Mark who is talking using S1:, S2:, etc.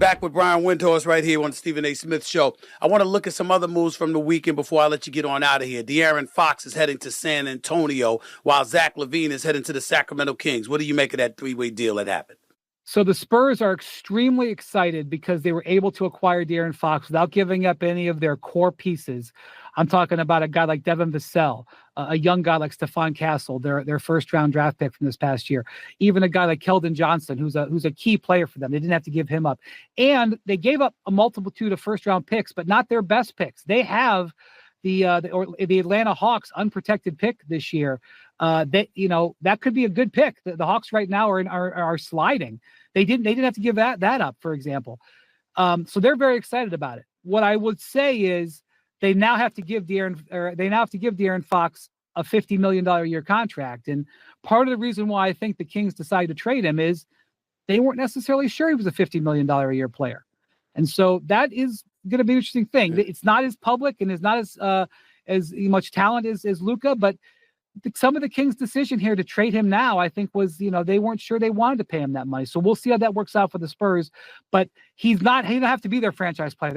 S1: Back with Brian Windhorst right here on the Stephen A. Smith Show. I want to look at some other moves from the weekend before I let you get on out of here. De'Aaron Fox is heading to San Antonio, while Zach LaVine is heading to the Sacramento Kings. What do you make of that three-way deal that happened?
S2: So the Spurs are extremely excited because they were able to acquire De'Aaron Fox without giving up any of their core pieces. I'm talking about a guy like Devin Vassell, a young guy like Stephon Castle, their first-round draft pick from this past year. Even a guy like Keldon Johnson, who's a key player for them. They didn't have to give him up. And they gave up a multitude of first-round picks, but not their best picks. They have the Atlanta Hawks unprotected pick this year. That could be a good pick. The Hawks right now are sliding. They didn't have to give that up, for example. So they're very excited about it. What I would say is they now have to give De'Aaron Fox a $50 million a year contract. And part of the reason why I think the Kings decided to trade him is they weren't necessarily sure he was a $50 million a year player. And so that is going to be an interesting thing. It's not as public and is not as much talent as Luka, but some of the Kings' decision here to trade him now, I think, was, they weren't sure they wanted to pay him that money. So we'll see how that works out for the Spurs. But he doesn't have to be their franchise player.